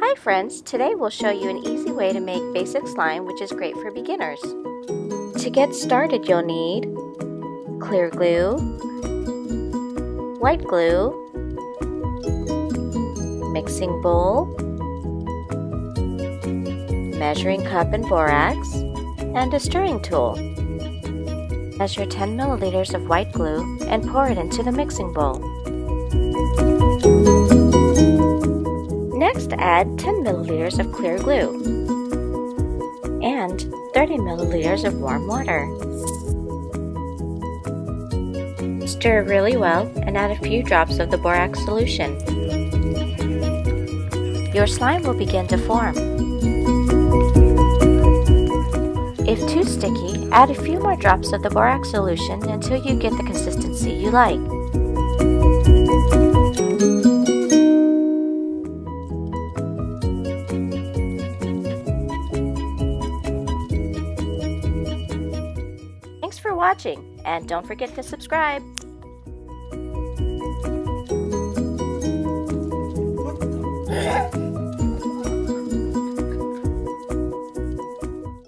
Hi friends, today we'll show you an easy way to make basic slime which is great for beginners. To get started you'll need clear glue, white glue, mixing bowl, measuring cup and borax, and a stirring tool. Measure 10 milliliters of white glue and pour it into the mixing bowl. Next, add 10 milliliters of clear glue and 30 milliliters of warm water. Stir really well and add a few drops of the borax solution. Your slime will begin to form. If too sticky, add a few more drops of the borax solution until you get the consistency you like. Thanks for watching, and don't forget to subscribe.